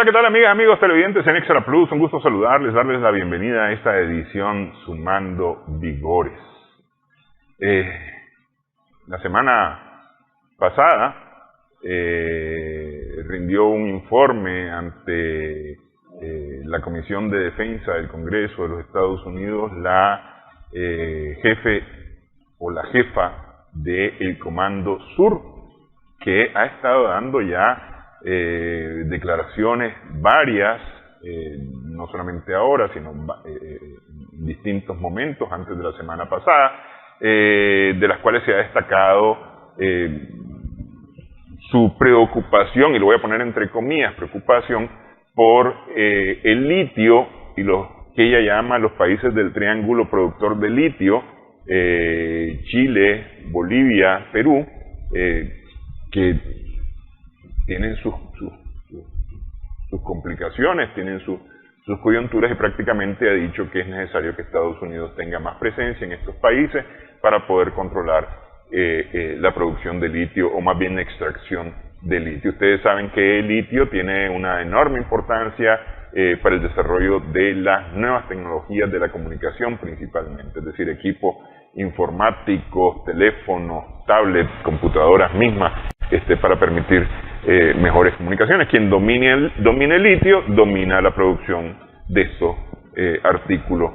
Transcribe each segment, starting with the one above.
Hola, ¿qué tal, amigas, amigos televidentes en Extra Plus? Un gusto saludarles, darles la bienvenida a esta edición Sumando Vigores. La semana pasada rindió un informe ante la Comisión de Defensa del Congreso de los Estados Unidos la jefe o la jefa del Comando Sur, que ha estado dando ya declaraciones varias, no solamente ahora, sino en distintos momentos antes de la semana pasada, de las cuales se ha destacado su preocupación, y lo voy a poner entre comillas, preocupación por el litio y los que ella llama los países del triángulo productor de litio, Chile, Bolivia, Perú, que tienen sus complicaciones, tienen sus coyunturas, y prácticamente ha dicho que es necesario que Estados Unidos tenga más presencia en estos países para poder controlar la producción de litio, o más bien la extracción de litio. Ustedes saben que el litio tiene una enorme importancia para el desarrollo de las nuevas tecnologías de la comunicación principalmente, es decir, equipos informáticos, teléfonos, tablets, computadoras mismas, para permitir mejores comunicaciones. Quien domine el litio, domina la producción de estos artículos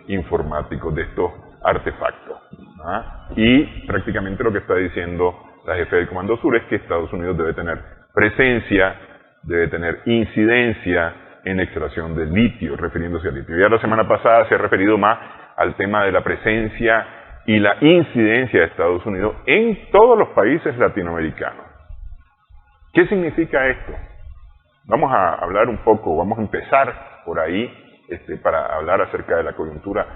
informáticos, de estos artefactos. Y prácticamente lo que está diciendo la jefe del Comando Sur es que Estados Unidos debe tener presencia, debe tener incidencia en la extracción de litio, refiriéndose al litio. Ya la semana pasada se ha referido más al tema de la presencia y la incidencia de Estados Unidos en todos los países latinoamericanos. ¿Qué significa esto? Vamos a hablar un poco, vamos a empezar por ahí, para hablar acerca de la coyuntura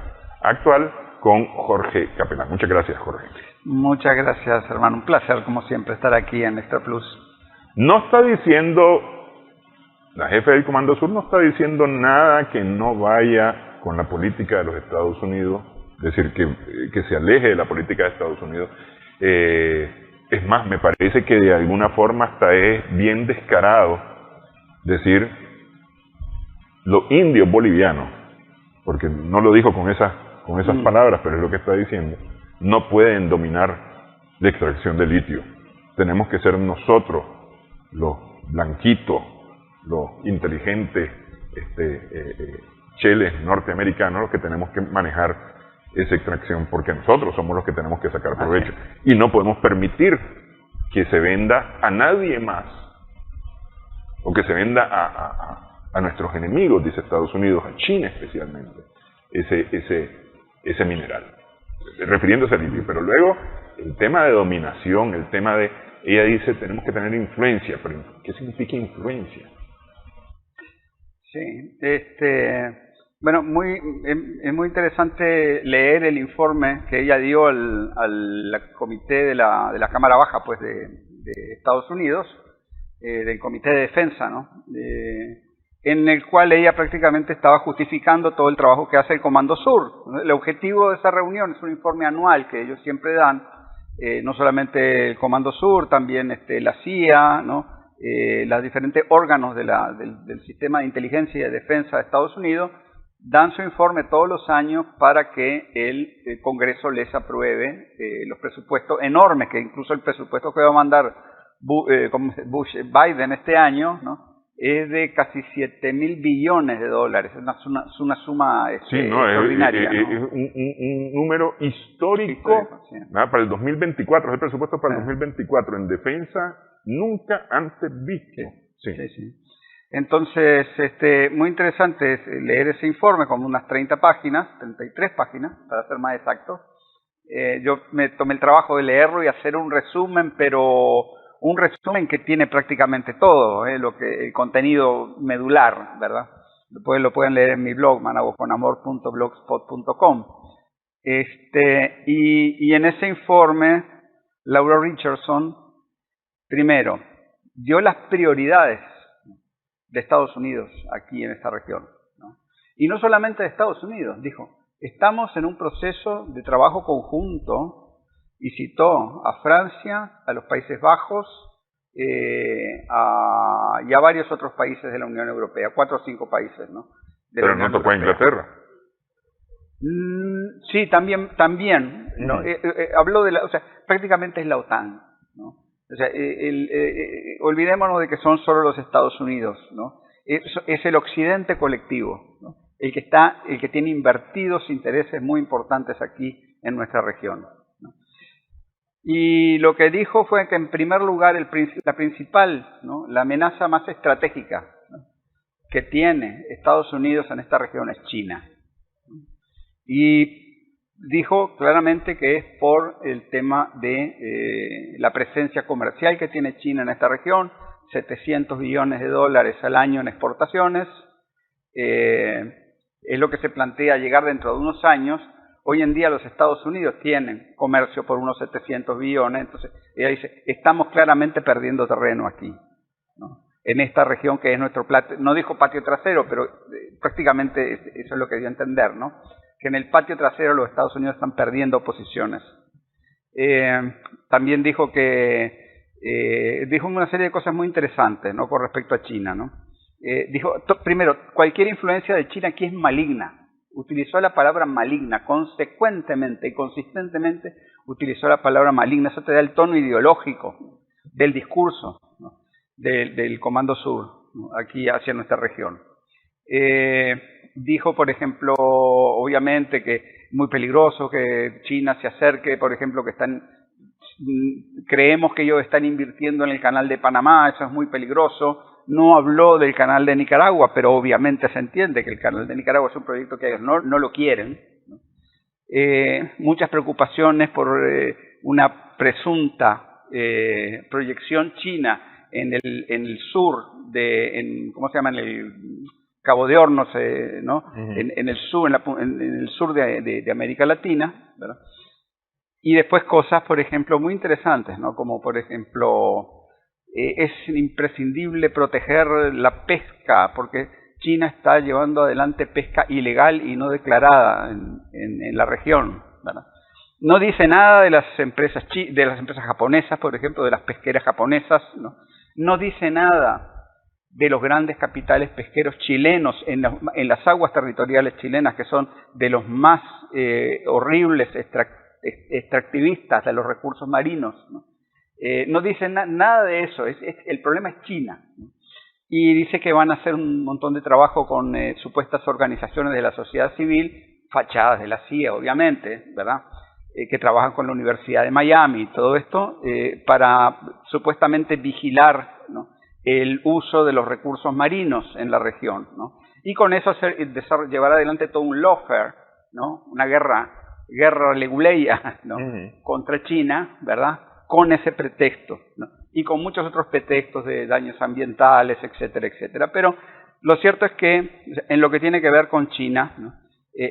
actual con Jorge Capelán. Muchas gracias, Jorge. Muchas gracias, hermano. Un placer, como siempre, estar aquí en Extra Plus. No está diciendo, la jefe del Comando Sur no está diciendo nada que no vaya con la política de los Estados Unidos, es decir, que se aleje de la política de Estados Unidos. Es más, me parece que de alguna forma hasta es bien descarado decir los indios bolivianos, porque no lo dijo con esas palabras, pero es lo que está diciendo, no pueden dominar la extracción de litio. Tenemos que ser nosotros, los blanquitos, los inteligentes cheles norteamericanos, los que tenemos que manejar esa extracción, porque nosotros somos los que tenemos que sacar provecho. Y no podemos permitir que se venda a nadie más, o que se venda a nuestros enemigos, dice Estados Unidos, a China especialmente, ese mineral, refiriéndose al litio. Pero luego, el tema de dominación, el tema de, ella dice, tenemos que tener influencia. Pero ¿qué significa influencia? Sí, bueno, es muy interesante leer el informe que ella dio al comité de la Cámara Baja, pues, de Estados Unidos, del Comité de Defensa, ¿no? En el cual ella prácticamente estaba justificando todo el trabajo que hace el Comando Sur. El objetivo de esa reunión es un informe anual que ellos siempre dan, no solamente el Comando Sur, también la CIA, ¿no? Los diferentes órganos del sistema de inteligencia y de defensa de Estados Unidos dan su informe todos los años para que el Congreso les apruebe los presupuestos enormes, que incluso el presupuesto que va a mandar Biden este año, ¿no? Es de casi 7.000 billones de dólares. Es una suma extraordinaria. Es un número histórico, sí. Para el 2024, es el presupuesto para el 2024 en defensa nunca antes visto. Sí. Entonces, muy interesante es leer ese informe, como unas 30 páginas, 33 páginas, para ser más exacto. Yo me tomé el trabajo de leerlo y hacer un resumen, pero un resumen que tiene prácticamente todo, el contenido medular, ¿verdad? Después lo pueden leer en mi blog, manaboconamor.blogspot.com. Y en ese informe, Laura Richardson, primero, dio las prioridades de Estados Unidos aquí en esta región, ¿no? Y no solamente de Estados Unidos, dijo, estamos en un proceso de trabajo conjunto, y citó a Francia, a los Países Bajos, y a varios otros países de la Unión Europea, 4 o 5 países, ¿no? Pero no tocó a Inglaterra. Sí, también, ¿no? Habló de o sea, prácticamente es la OTAN, ¿no? O sea, olvidémonos de que son solo los Estados Unidos, ¿no? Es el occidente colectivo, ¿no? El que tiene invertidos intereses muy importantes aquí en nuestra región, ¿no? Y lo que dijo fue que en primer lugar la principal, ¿no? La amenaza más estratégica, ¿no?, que tiene Estados Unidos en esta región es China. Y dijo claramente que es por el tema de la presencia comercial que tiene China en esta región, 700 billones de dólares al año en exportaciones, es lo que se plantea llegar dentro de unos años. Hoy en día los Estados Unidos tienen comercio por unos 700 billones, entonces ella dice, estamos claramente perdiendo terreno aquí, ¿no?, en esta región que es nuestro patio, no dijo patio trasero, pero prácticamente eso es lo que dio a entender, ¿no?, que en el patio trasero los Estados Unidos están perdiendo posiciones. También dijo dijo una serie de cosas muy interesantes, ¿no?, con respecto a China, ¿no? Dijo, primero, cualquier influencia de China aquí es maligna. Utilizó la palabra maligna, consecuentemente y consistentemente utilizó la palabra maligna. Eso te da el tono ideológico del discurso, ¿no?, del Comando Sur, ¿no?, aquí hacia nuestra región. Dijo, por ejemplo, obviamente que es muy peligroso que China se acerque, por ejemplo, que creemos que ellos están invirtiendo en el canal de Panamá, eso es muy peligroso. No habló del canal de Nicaragua, pero obviamente se entiende que el canal de Nicaragua es un proyecto que ellos no lo quieren, ¿no? Muchas preocupaciones por una presunta proyección china en el sur, ¿cómo se llama?, en el Cabo de Hornos, ¿no? En el sur de América Latina, ¿verdad? Y después cosas, por ejemplo, muy interesantes, ¿no?, como por ejemplo, es imprescindible proteger la pesca, porque China está llevando adelante pesca ilegal y no declarada en la región, ¿verdad? No dice nada de las empresas japonesas, por ejemplo, de las pesqueras japonesas, ¿no? No dice nada de los grandes capitales pesqueros chilenos en las aguas territoriales chilenas, que son de los más horribles extractivistas de los recursos marinos, ¿no? No dice nada de eso. El problema es China, ¿no? Y dice que van a hacer un montón de trabajo con supuestas organizaciones de la sociedad civil, fachadas de la CIA, obviamente, ¿verdad?, que trabajan con la Universidad de Miami y todo esto, para supuestamente vigilar, ¿no?, el uso de los recursos marinos en la región, ¿no? Y con eso llevar adelante todo un lawfare, ¿no?, una guerra leguleya, ¿no?, contra China, ¿verdad?, con ese pretexto, ¿no?, y con muchos otros pretextos de daños ambientales, etcétera, etcétera. Pero lo cierto es que en lo que tiene que ver con China, ¿no?,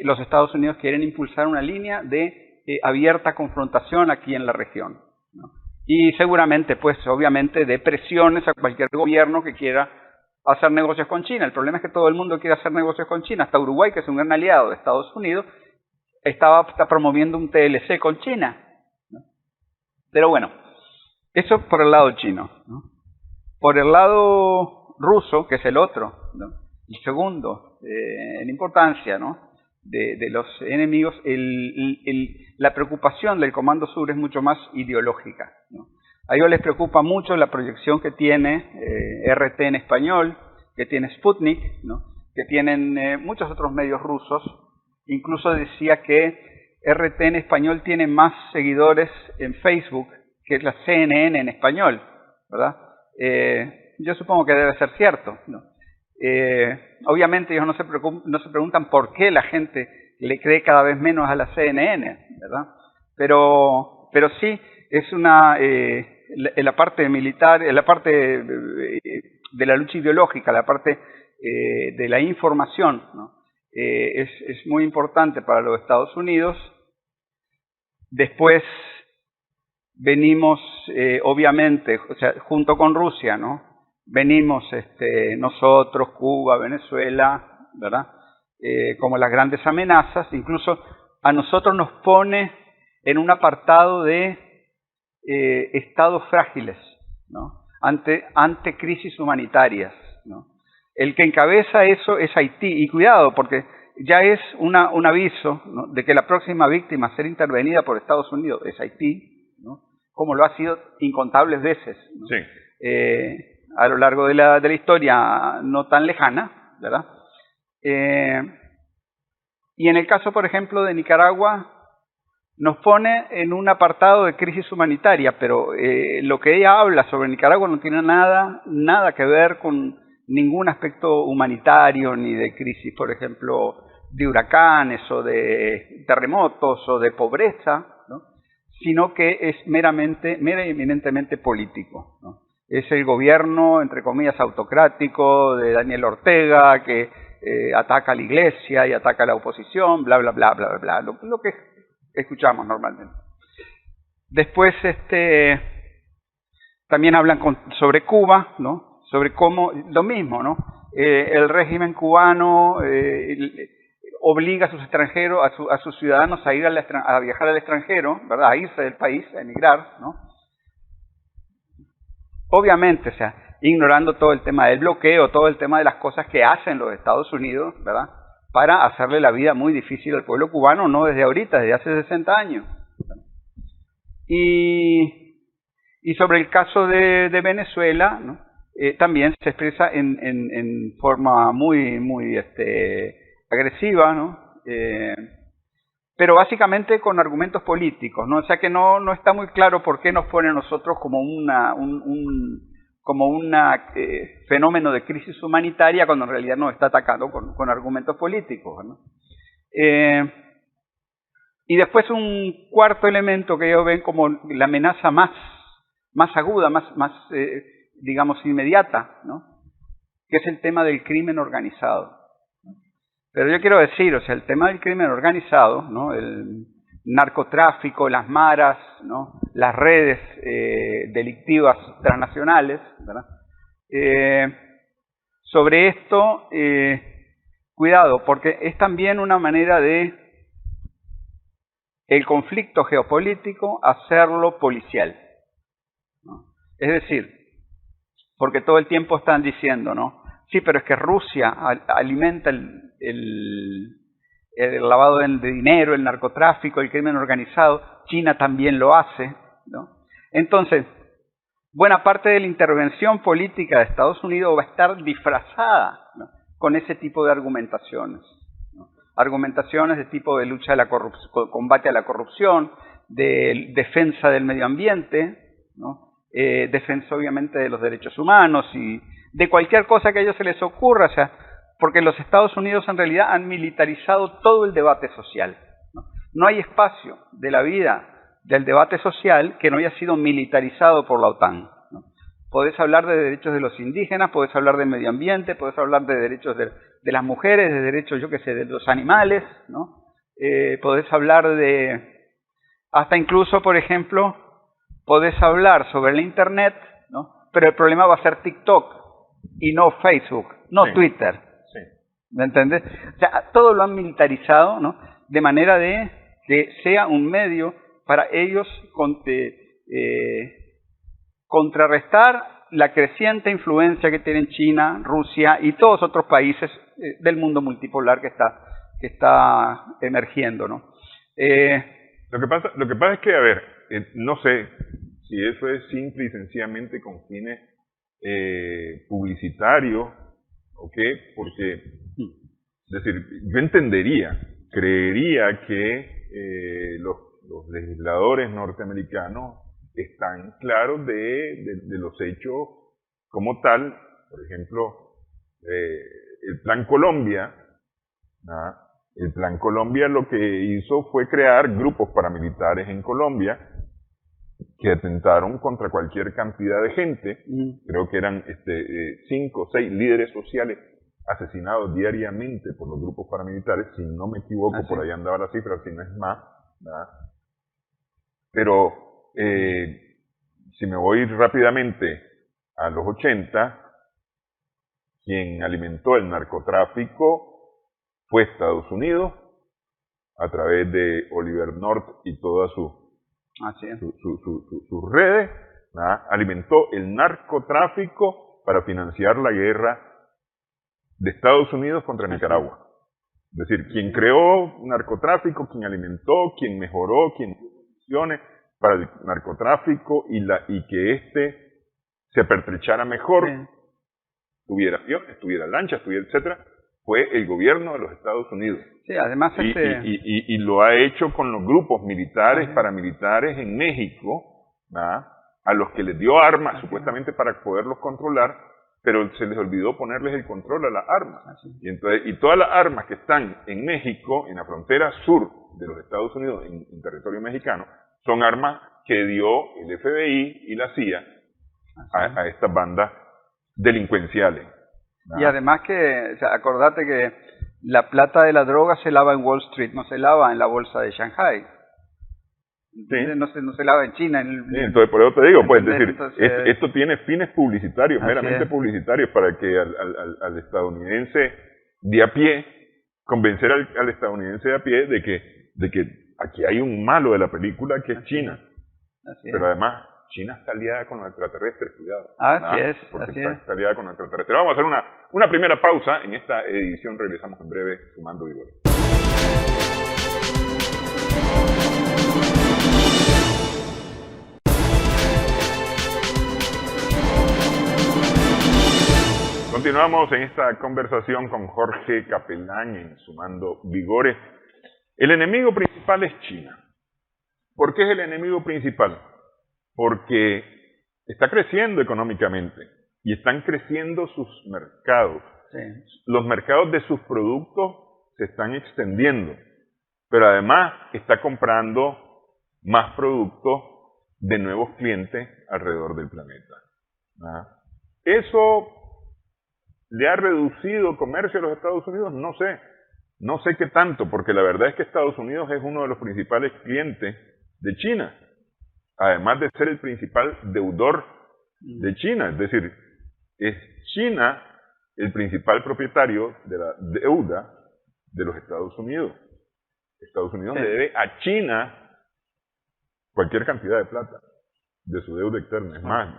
los Estados Unidos quieren impulsar una línea de abierta confrontación aquí en la región, ¿no?, y seguramente, pues obviamente, de presiones a cualquier gobierno que quiera hacer negocios con China. El problema es que todo el mundo quiere hacer negocios con China. Hasta Uruguay, que es un gran aliado de Estados Unidos, está promoviendo un TLC con China, ¿no? Pero bueno, eso por el lado chino, ¿no? Por el lado ruso, que es el otro, ¿no?, el segundo en importancia, ¿no?, de los enemigos, la preocupación del Comando Sur es mucho más ideológica, ¿no? A ellos les preocupa mucho la proyección que tiene RT en español, que tiene Sputnik, ¿no?, que tienen muchos otros medios rusos. Incluso decía que RT en español tiene más seguidores en Facebook que la CNN en español, ¿verdad? Yo supongo que debe ser cierto, ¿no? Obviamente ellos no se preguntan por qué la gente le cree cada vez menos a la CNN, ¿verdad? Pero sí es en la parte militar, en la parte de la lucha ideológica, la parte de la información, ¿no?, es muy importante para los Estados Unidos. Después venimos, obviamente, o sea, junto con Rusia, ¿no?, venimos nosotros, Cuba, Venezuela, ¿verdad?, como las grandes amenazas. Incluso a nosotros nos pone en un apartado de estados frágiles, ¿no? ante crisis humanitarias, ¿no? El que encabeza eso es Haití, y cuidado, porque ya es un aviso, ¿no?, de que la próxima víctima a ser intervenida por Estados Unidos es Haití, ¿no?, como lo ha sido incontables veces, ¿no?, Sí. a lo largo de la historia no tan lejana, ¿verdad? Y en el caso, por ejemplo, de Nicaragua, nos pone en un apartado de crisis humanitaria, pero lo que ella habla sobre Nicaragua no tiene nada que ver con ningún aspecto humanitario, ni de crisis, por ejemplo, de huracanes o de terremotos o de pobreza, ¿no?, sino que es mera y eminentemente político, ¿no? Es el gobierno, entre comillas, autocrático de Daniel Ortega, que ataca a la iglesia y ataca a la oposición, bla, bla, bla, bla, bla, lo que escuchamos normalmente. Después también hablan sobre Cuba, ¿no?, sobre cómo, lo mismo, ¿no?, el régimen cubano obliga a sus extranjeros, a sus ciudadanos a ir a viajar al extranjero, ¿verdad?, a irse del país, a emigrar, ¿no? Obviamente, o sea, ignorando todo el tema del bloqueo, todo el tema de las cosas que hacen los Estados Unidos, ¿verdad?, para hacerle la vida muy difícil al pueblo cubano, no desde ahorita, desde hace 60 años. Y sobre el caso de Venezuela, ¿no?, también se expresa en forma muy agresiva, ¿no?, pero básicamente con argumentos políticos, ¿no? O sea que no está muy claro por qué nos pone a nosotros como un fenómeno de crisis humanitaria cuando en realidad nos está atacando con argumentos políticos, ¿no? Y después un cuarto elemento que ellos ven como la amenaza más aguda, digamos inmediata, ¿no?, que es el tema del crimen organizado. Pero yo quiero decir, o sea, el tema del crimen organizado, ¿no?, el narcotráfico, las maras, ¿no?, las redes delictivas transnacionales, ¿verdad? Sobre esto, cuidado, porque es también una manera de el conflicto geopolítico hacerlo policial, ¿no? Es decir, porque todo el tiempo están diciendo, ¿no?, sí, pero es que Rusia alimenta el lavado de dinero, el narcotráfico, el crimen organizado, China también lo hace, ¿no? Entonces, buena parte de la intervención política de Estados Unidos va a estar disfrazada, ¿no?, con ese tipo de argumentaciones, ¿no? Argumentaciones de tipo de lucha de la combate a la corrupción, de defensa del medio ambiente, ¿no?, defensa obviamente de los derechos humanos y de cualquier cosa que a ellos se les ocurra, o sea, porque los Estados Unidos en realidad han militarizado todo el debate social, ¿no? No hay espacio de la vida del debate social que no haya sido militarizado por la OTAN, ¿no? Podés hablar de derechos de los indígenas, podés hablar del medio ambiente, podés hablar de derechos de las mujeres, de derechos, yo qué sé, de los animales, ¿no? Podés hablar hasta incluso, por ejemplo, podés hablar sobre la Internet, ¿no?, pero el problema va a ser TikTok y no Facebook, no sí. Twitter. Sí. ¿Me entiendes? O sea, todo lo han militarizado, ¿no?, de manera de que sea un medio para ellos contrarrestar la creciente influencia que tienen China, Rusia y todos otros países del mundo multipolar que está emergiendo, ¿no? Lo que pasa es que, a ver, no sé si eso es simple y sencillamente con fines publicitarios o qué, porque, es decir, yo creería que los legisladores norteamericanos están claros de los hechos como tal. Por ejemplo, el Plan Colombia, ¿no? El Plan Colombia lo que hizo fue crear grupos paramilitares en Colombia que atentaron contra cualquier cantidad de gente. Creo que eran 5 o 6 líderes sociales asesinados diariamente por los grupos paramilitares, si no me equivoco, por ahí andaba la cifra, si no es más, ¿verdad? Pero si me voy rápidamente a los 80, quien alimentó el narcotráfico fue Estados Unidos a través de Oliver North y todas sus redes, ¿verdad? Alimentó el narcotráfico para financiar la guerra de Estados Unidos contra Nicaragua. Es decir, quien creó narcotráfico, quien alimentó, quien mejoró, quien dio condiciones para el narcotráfico y que éste se pertrechara mejor, tuviera aviones, tuviera lanchas, tuviera etcétera, fue el gobierno de los Estados Unidos. Sí, además y lo ha hecho con los grupos militares, paramilitares en México, ¿verdad? A los que les dio armas supuestamente para poderlos controlar, pero se les olvidó ponerles el control a las armas. Y todas las armas que están en México, en la frontera sur de los Estados Unidos, en territorio mexicano, son armas que dio el FBI y la CIA a estas bandas delincuenciales. Y además que, o sea, acordate que la plata de la droga se lava en Wall Street, no se lava en la bolsa de Shanghai. No se lava en China. Entonces, por eso te digo, pues, decir, entonces, esto tiene fines publicitarios, meramente publicitarios, para que al estadounidense de a pie, convencer al estadounidense de a pie de que aquí hay un malo de la película que es China. Pero además, China está aliada con los extraterrestres, cuidado. Está aliada con los extraterrestres. Vamos a hacer una primera pausa en esta edición, regresamos en breve, Sumando Vigores. Continuamos en esta conversación con Jorge Capellán en Sumando Vigores. El enemigo principal es China. ¿Por qué es el enemigo principal? Porque está creciendo económicamente y están creciendo sus mercados. Los mercados de sus productos se están extendiendo, pero además está comprando más productos de nuevos clientes alrededor del planeta. ¿Eso le ha reducido comercio a los Estados Unidos? No sé qué tanto, porque la verdad es que Estados Unidos es uno de los principales clientes de China, además de ser el principal deudor de China. Es decir, es China el principal propietario de la deuda de los Estados Unidos. Estados Unidos le debe a China cualquier cantidad de plata de su deuda externa. Es más,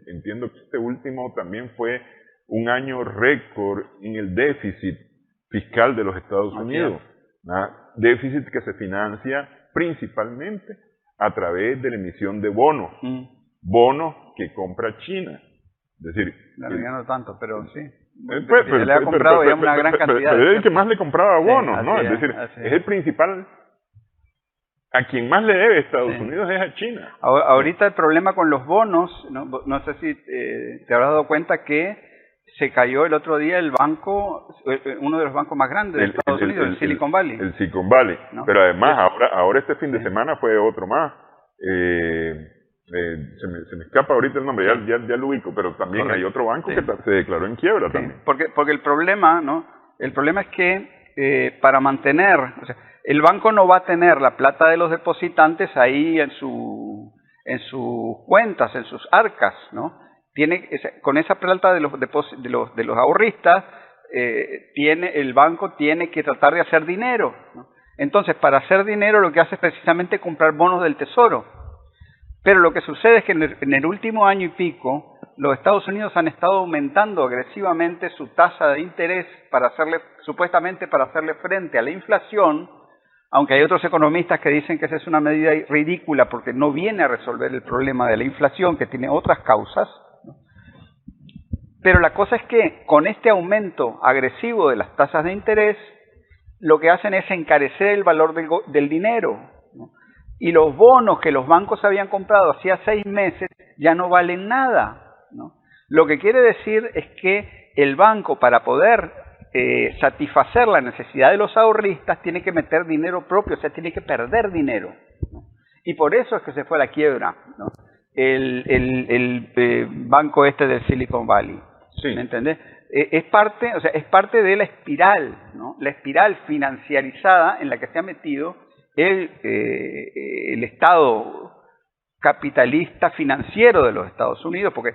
entiendo que este último también fue un año récord en el déficit fiscal de los Estados Unidos. Déficit que se financia principalmente a través de la emisión de bonos. Bonos que compra China. Es decir, no tanto, pero sí. Le ha comprado ya una gran cantidad. Pero es el que más le compraba bonos, ¿no? Es decir, es el principal. A quien más le debe Estados Unidos es a China. Ahorita el problema con los bonos, no sé si te habrás dado cuenta que se cayó el otro día el banco, uno de los bancos más grandes de Estados Unidos, el Silicon Valley. El Silicon Valley. Pero además, ahora este fin de semana fue otro más. Se me escapa ahorita el nombre, ya lo ubico, pero también hay otro banco que se declaró en quiebra también. Porque el problema, el problema es que para mantener, o sea, el banco no va a tener la plata de los depositantes ahí en sus cuentas, en sus arcas, con esa plata de los ahorristas, el banco tiene que tratar de hacer dinero, Entonces, para hacer dinero lo que hace es precisamente comprar bonos del tesoro. Pero lo que sucede es que en el último año y pico, los Estados Unidos han estado aumentando agresivamente su tasa de interés supuestamente para hacerle frente a la inflación, aunque hay otros economistas que dicen que esa es una medida ridícula porque no viene a resolver el problema de la inflación, que tiene otras causas. Pero la cosa es que con este aumento agresivo de las tasas de interés, lo que hacen es encarecer el valor del dinero, y los bonos que los bancos habían comprado hacía 6 meses ya no valen nada, Lo que quiere decir es que el banco, para poder satisfacer la necesidad de los ahorristas, tiene que meter dinero propio, o sea, tiene que perder dinero, y por eso es que se fue a la quiebra, el banco del Silicon Valley. ¿Me entendés? Es parte de la espiral, la espiral financiarizada en la que se ha metido el Estado capitalista financiero de los Estados Unidos, porque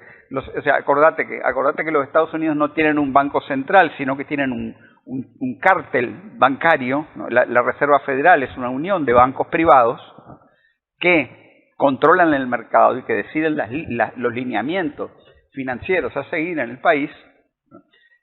acordate que los Estados Unidos no tienen un banco central, sino que tienen un cártel bancario, La Reserva Federal es una unión de bancos privados que controlan el mercado y que deciden los lineamientos financieros a seguir en el país.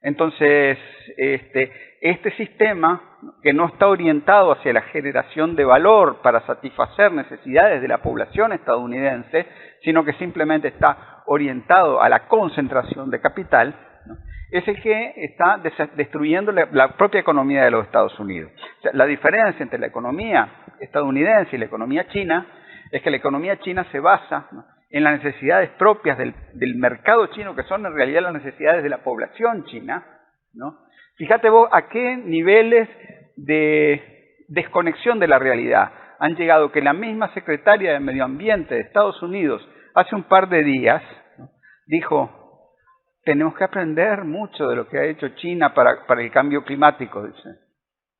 Entonces, este sistema que no está orientado hacia la generación de valor para satisfacer necesidades de la población estadounidense, sino que simplemente está orientado a la concentración de capital, ¿no?, es el que está destruyendo la propia economía de los Estados Unidos. O sea, la diferencia entre la economía estadounidense y la economía china es que la economía china se basa, ¿no?, en las necesidades propias del mercado chino, que son en realidad las necesidades de la población china, ¿no? Fíjate vos a qué niveles de desconexión de la realidad han llegado, que la misma secretaria de Medio Ambiente de Estados Unidos hace un par de días, ¿no?, dijo: tenemos que aprender mucho de lo que ha hecho China para el cambio climático, dice,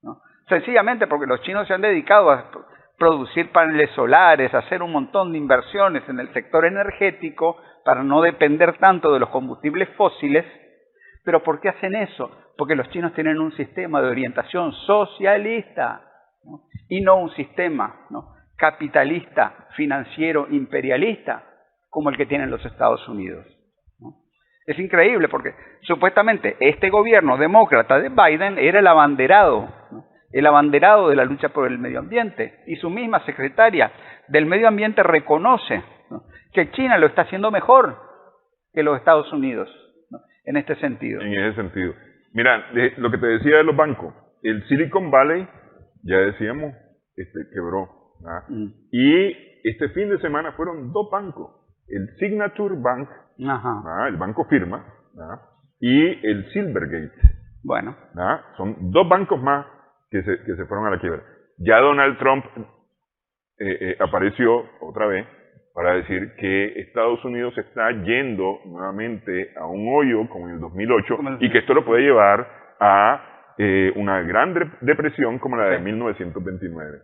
¿no? Sencillamente porque los chinos se han dedicado a producir paneles solares, hacer un montón de inversiones en el sector energético para no depender tanto de los combustibles fósiles. ¿Pero por qué hacen eso? Porque los chinos tienen un sistema de orientación socialista, ¿no?, y no un sistema, ¿no?, capitalista, financiero, imperialista, como el que tienen los Estados Unidos, ¿no? Es increíble porque supuestamente este gobierno demócrata de Biden era el abanderado, ¿no?, el abanderado de la lucha por el medio ambiente, y su misma secretaria del medio ambiente reconoce, ¿no?, que China lo está haciendo mejor que los Estados Unidos, ¿no?, en este sentido. En ese sentido. Mira, lo que te decía de los bancos, el Silicon Valley, ya decíamos, quebró, ¿verdad? Y este fin de semana fueron 2 bancos, el Signature Bank, ¿verdad?, el banco firma, ¿verdad?, y el Silvergate. Bueno. ¿Verdad? Son 2 bancos más que se fueron a la quiebra. Ya Donald Trump apareció otra vez para decir que Estados Unidos está yendo nuevamente a un hoyo como en el 2008 y que esto lo puede llevar a una gran depresión como la de 1929.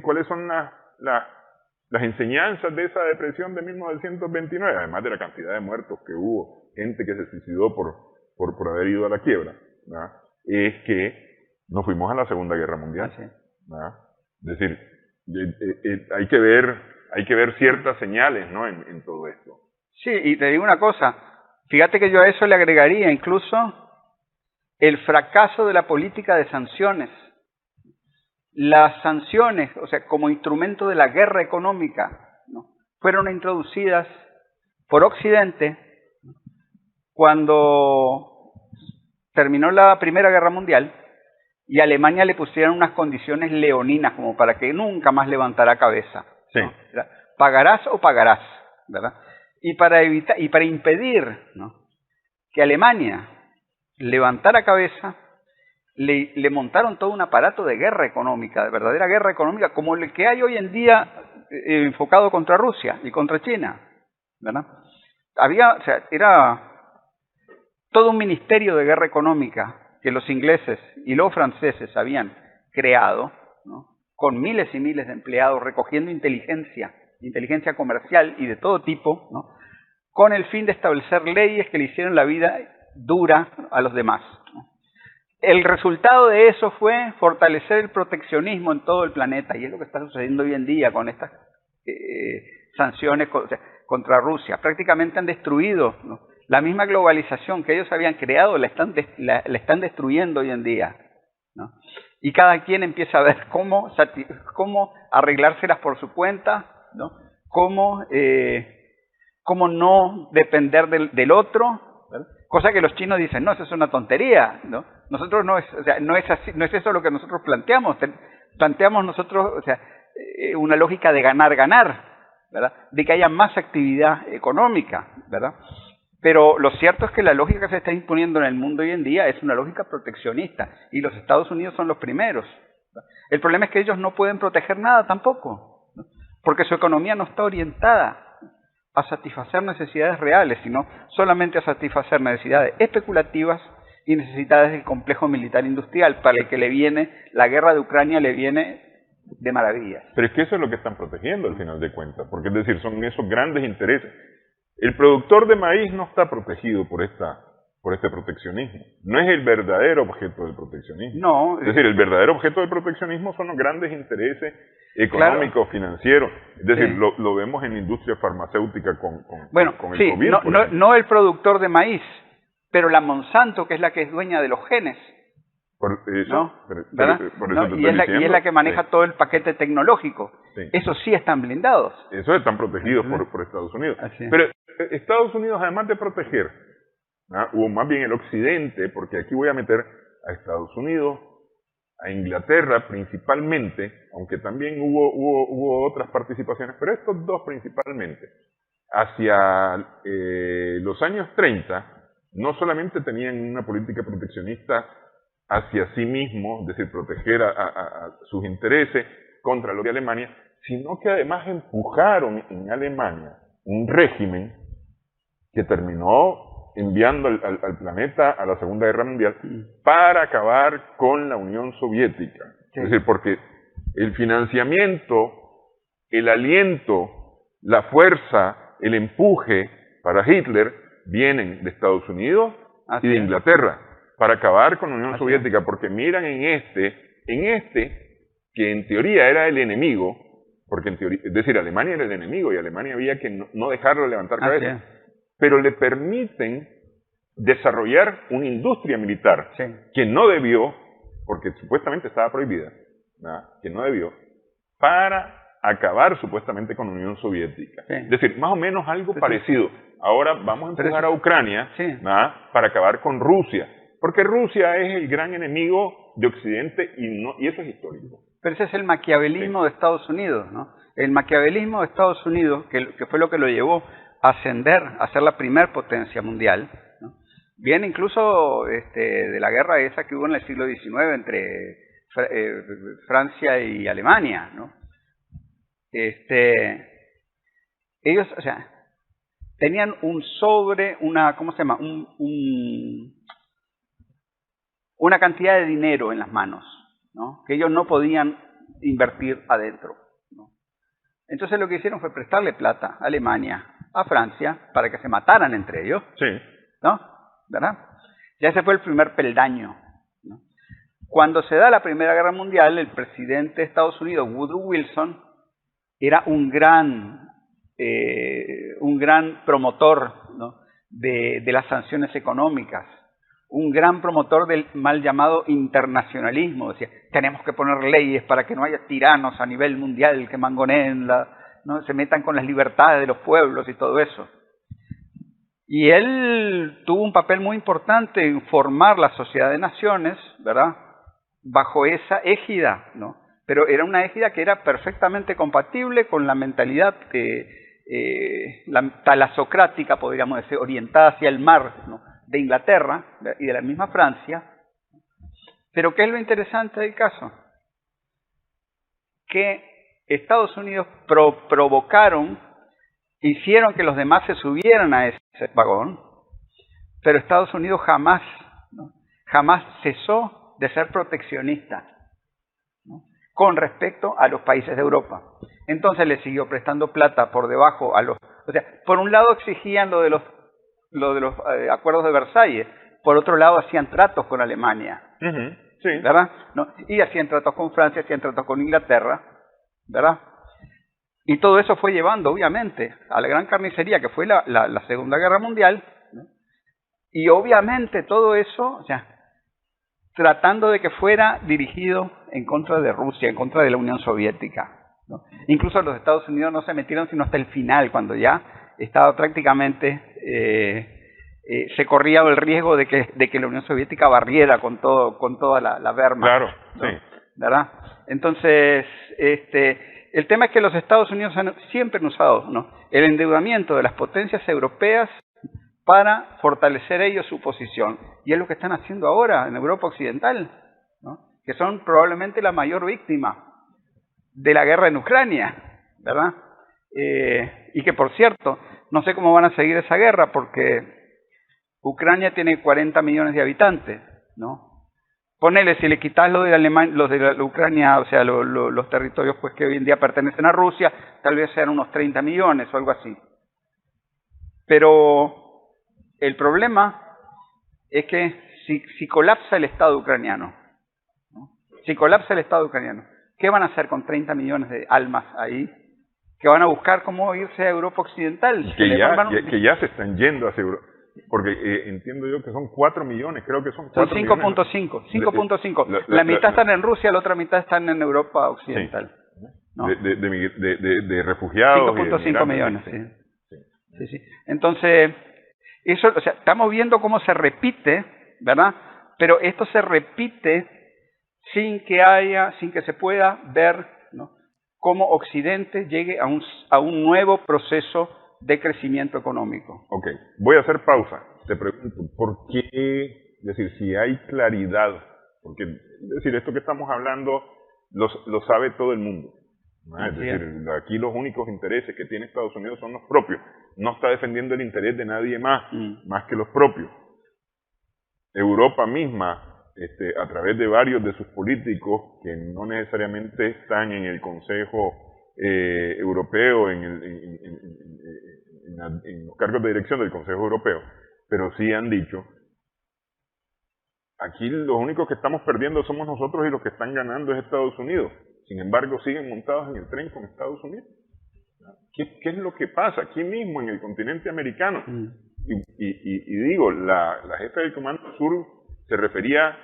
¿Cuáles son las enseñanzas de esa depresión de 1929? Además de la cantidad de muertos que hubo, gente que se suicidó por haber ido a la quiebra, ¿verdad?, es que nos fuimos a la Segunda Guerra Mundial. ¿Verdad? Es decir, hay que ver ciertas señales, ¿no?, en todo esto. Sí, y te digo una cosa, fíjate que yo a eso le agregaría incluso el fracaso de la política de sanciones. Las sanciones, o sea, como instrumento de la guerra económica, ¿no?, fueron introducidas por Occidente cuando terminó la Primera Guerra Mundial y a Alemania le pusieron unas condiciones leoninas como para que nunca más levantara cabeza, ¿no? Sí. Pagarás o pagarás, ¿verdad? Y para impedir, ¿no?, que Alemania levantara cabeza, le montaron todo un aparato de guerra económica, de verdadera guerra económica, como el que hay hoy en día enfocado contra Rusia y contra China, ¿verdad? O sea, era todo un ministerio de guerra económica que los ingleses y los franceses habían creado, ¿no?, con miles y miles de empleados recogiendo inteligencia comercial y de todo tipo, ¿no?, con el fin de establecer leyes que le hicieran la vida dura a los demás, ¿no? El resultado de eso fue fortalecer el proteccionismo en todo el planeta, y es lo que está sucediendo hoy en día con estas sanciones contra Rusia. Prácticamente han destruido, ¿no?, la misma globalización que ellos habían creado, la están destruyendo hoy en día, ¿no? Y cada quien empieza a ver cómo arreglárselas por su cuenta, ¿no?, cómo no depender del otro, ¿verdad? Cosa que los chinos dicen: no, eso es una tontería, ¿no? Nosotros no es así, no es eso lo que nosotros planteamos. Planteamos nosotros, o sea, una lógica de ganar, ¿verdad?, de que haya más actividad económica, ¿verdad? Pero lo cierto es que la lógica que se está imponiendo en el mundo hoy en día es una lógica proteccionista, y los Estados Unidos son los primeros. El problema es que ellos no pueden proteger nada tampoco, ¿no?, porque su economía no está orientada a satisfacer necesidades reales, sino solamente a satisfacer necesidades especulativas y necesidades del complejo militar industrial, para el que le viene, la guerra de Ucrania le viene de maravillas. Pero es que eso es lo que están protegiendo al final de cuentas, porque es decir, son esos grandes intereses. El productor de maíz no está protegido por este proteccionismo. No es el verdadero objeto del proteccionismo. No. Es decir, el verdadero objeto del proteccionismo son los grandes intereses económico, financiero. Es decir, Sí. lo vemos en la industria farmacéutica con el sí, COVID. no el productor de maíz, pero la Monsanto, que es la que es dueña de los genes. Por eso, ¿No? por eso ¿No? te Y estoy es la que maneja sí. todo el paquete tecnológico. Sí. Esos sí están blindados. Esos están protegidos Ujú. por Estados Unidos. Así es. Pero Estados Unidos, además de proteger, o más bien el occidente, porque aquí voy a meter a Estados Unidos, a Inglaterra principalmente, aunque también hubo otras participaciones, pero estos dos principalmente, hacia los años 30, no solamente tenían una política proteccionista hacia sí mismos, es decir, proteger a sus intereses contra los de Alemania, sino que además empujaron en Alemania un régimen que terminó enviando al planeta a la Segunda Guerra Mundial para acabar con la Unión Soviética. Sí. Es decir, porque el financiamiento, el aliento, la fuerza, el empuje para Hitler vienen de Estados Unidos Así y de es. Inglaterra para acabar con la Unión Así Soviética, porque miran en este, que en teoría era el enemigo, porque en teoría, es decir, Alemania era el enemigo y Alemania había que no dejarlo levantar Así cabeza, es. pero le permiten desarrollar una industria militar Sí. que no debió, porque supuestamente estaba prohibida, ¿verdad? Que no debió, para acabar supuestamente con la Unión Soviética. Sí. Es decir, más o menos algo Sí, sí. parecido. Ahora vamos a Pero empujar eso- a Ucrania, Sí. ¿verdad? Para acabar con Rusia, porque Rusia es el gran enemigo de Occidente y eso es histórico. Pero ese es el maquiavelismo de Estados Unidos, ¿no? El maquiavelismo de Estados Unidos, que fue lo que lo llevó a ascender, a ser la primer potencia mundial, ¿no? Viene incluso de la guerra esa que hubo en el siglo XIX entre Francia y Alemania, ¿no? Ellos, o sea, tenían ¿cómo se llama? Una cantidad de dinero en las manos, ¿no? Que ellos no podían invertir adentro, ¿no? Entonces lo que hicieron fue prestarle plata a Alemania, a Francia, para que se mataran entre ellos, Sí. ¿no? ¿Verdad? Ya ese fue el primer peldaño, ¿no? Cuando se da la Primera Guerra Mundial, el presidente de Estados Unidos, Woodrow Wilson, era un gran promotor, ¿no? de las sanciones económicas, un gran promotor del mal llamado internacionalismo. Decía, tenemos que poner leyes para que no haya tiranos a nivel mundial que mangoneen, ¿no? Se metan con las libertades de los pueblos y todo eso. Y él tuvo un papel muy importante en formar la Sociedad de Naciones, ¿verdad? Bajo esa égida, ¿no? Pero era una égida que era perfectamente compatible con la mentalidad la talasocrática, podríamos decir, orientada hacia el mar, ¿no? De Inglaterra y de la misma Francia. Pero ¿qué es lo interesante del caso? Que Estados Unidos hicieron que los demás se subieran a ese vagón, pero Estados Unidos jamás cesó de ser proteccionista, ¿no? Con respecto a los países de Europa. Entonces le siguió prestando plata por debajo o sea, por un lado exigían lo de los acuerdos de Versalles, por otro lado hacían tratos con Alemania, Uh-huh. Sí. ¿verdad? ¿No? Y hacían tratos con Francia, hacían tratos con Inglaterra, ¿verdad? Y todo eso fue llevando, obviamente, a la gran carnicería que fue la Segunda Guerra Mundial, ¿no? Y obviamente todo eso, o sea, tratando de que fuera dirigido en contra de Rusia, en contra de la Unión Soviética, ¿no? Incluso los Estados Unidos no se metieron sino hasta el final, cuando ya estaba prácticamente, se corría el riesgo de que la Unión Soviética barriera con toda la Wehrmacht. Claro, ¿no? sí. ¿Verdad? Entonces, el tema es que los Estados Unidos siempre han usado, ¿no? el endeudamiento de las potencias europeas para fortalecer ellos su posición. Y es lo que están haciendo ahora en Europa Occidental, ¿no? Que son probablemente la mayor víctima de la guerra en Ucrania, ¿verdad? Y que, por cierto, no sé cómo van a seguir esa guerra, porque Ucrania tiene 40 millones de habitantes, ¿no? Ponele, si le quitas los de la Ucrania, o sea, los territorios pues que hoy en día pertenecen a Rusia, tal vez sean unos 30 millones o algo así. Pero el problema es que si colapsa el Estado ucraniano, ¿no? Si colapsa el Estado ucraniano, ¿Qué van a hacer con 30 millones de almas ahí? Que van a buscar cómo irse a Europa Occidental. Que ya se están yendo hacia Europa. Porque entiendo yo que son 4 millones, creo que son 4 millones. Son 5.5. La mitad están en Rusia, la otra mitad están en Europa Occidental. Sí. ¿No? De refugiados. 5.5 millones, sí. Entonces, eso, o sea, estamos viendo cómo se repite, ¿verdad? Pero esto se repite sin que se pueda ver, ¿no?, cómo Occidente llegue a un nuevo proceso de crecimiento económico. Ok, voy a hacer pausa. Te pregunto, ¿por qué? Es decir, si hay claridad, porque es decir, esto que estamos hablando lo sabe todo el mundo, ¿no? Es decir, aquí los únicos intereses que tiene Estados Unidos son los propios. No está defendiendo el interés de nadie más que los propios. Europa misma, a través de varios de sus políticos que no necesariamente están en el Consejo Europeo, en los cargos de dirección del Consejo Europeo, pero sí han dicho, aquí los únicos que estamos perdiendo somos nosotros y los que están ganando es Estados Unidos. Sin embargo, siguen montados en el tren con Estados Unidos. ¿Qué es lo que pasa aquí mismo en el continente americano? Y digo, la jefa del Comando Sur se refería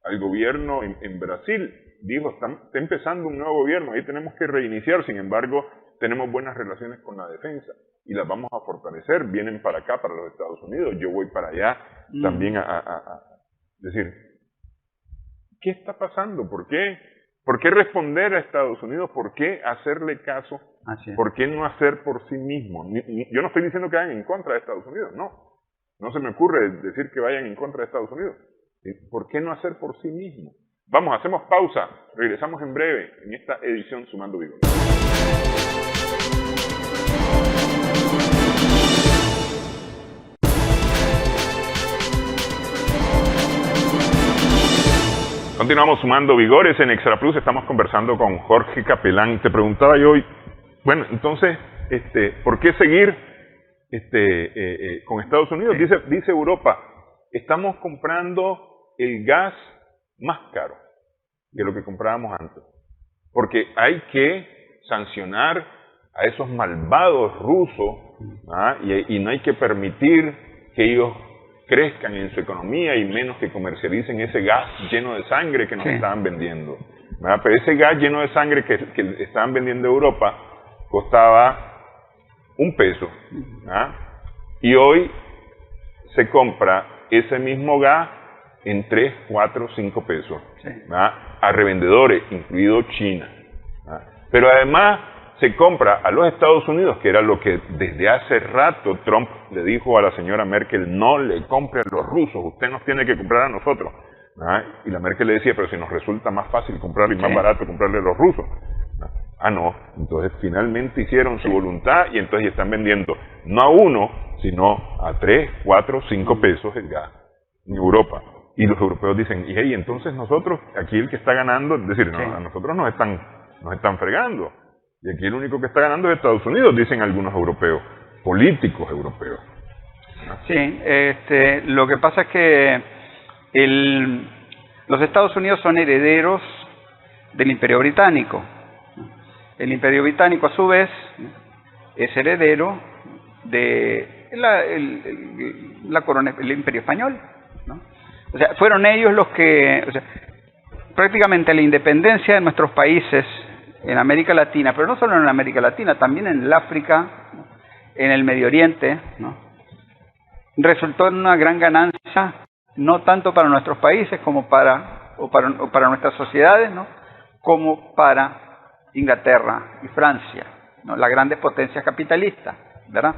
al gobierno en Brasil. Dijo, está empezando un nuevo gobierno, ahí tenemos que reiniciar. Sin embargo, tenemos buenas relaciones con la defensa y las vamos a fortalecer. Vienen para acá, para los Estados Unidos, yo voy para allá también a decir, ¿qué está pasando? ¿Por qué responder a Estados Unidos? ¿Por qué hacerle caso? ¿Por qué no hacer por sí mismo? Yo no estoy diciendo que vayan en contra de Estados Unidos, no se me ocurre decir que vayan en contra de Estados Unidos. ¿Por qué no hacer por sí mismo? Vamos, hacemos pausa, regresamos en breve en esta edición Sumando Vigor. Continuamos Sumando Vigores en Extra Plus. Estamos conversando con Jorge Capelán. Te preguntaba yo hoy, bueno, entonces, ¿por qué seguir con Estados Unidos? Dice Europa, estamos comprando el gas más caro que lo que comprábamos antes, porque hay que sancionar a esos malvados rusos, y no hay que permitir que ellos crezcan en su economía y menos que comercialicen ese gas lleno de sangre que nos estaban vendiendo, ¿verdad? Pero ese gas lleno de sangre que estaban vendiendo Europa costaba $1, ¿verdad? Y hoy se compra ese mismo gas en 3, 4, 5 pesos, a revendedores, incluido China, ¿verdad? Pero además se compra a los Estados Unidos, que era lo que desde hace rato Trump le dijo a la señora Merkel, no le compre a los rusos, usted nos tiene que comprar a nosotros, ¿verdad? Y la Merkel le decía, pero si nos resulta más fácil comprarle y más barato comprarle a los rusos. No, entonces finalmente hicieron su voluntad y entonces están vendiendo no a 1, sino a 3, 4, 5 pesos el gas en Europa. Y los europeos dicen, y hey, entonces nosotros, aquí el que está ganando, es decir, a nosotros nos están fregando. Y aquí el único que está ganando es Estados Unidos, dicen algunos europeos, políticos europeos, ¿no? Sí, lo que pasa es que los Estados Unidos son herederos del Imperio Británico. El Imperio Británico, a su vez, es heredero de el Imperio Español, ¿no? O sea, fueron ellos los que, prácticamente la independencia de nuestros países en América Latina, pero no solo en América Latina, también en el África, ¿no?, en el Medio Oriente, ¿no?, resultó en una gran ganancia, no tanto para nuestros países como para nuestras sociedades, ¿no?, como para Inglaterra y Francia, ¿no?, las grandes potencias capitalistas, ¿verdad?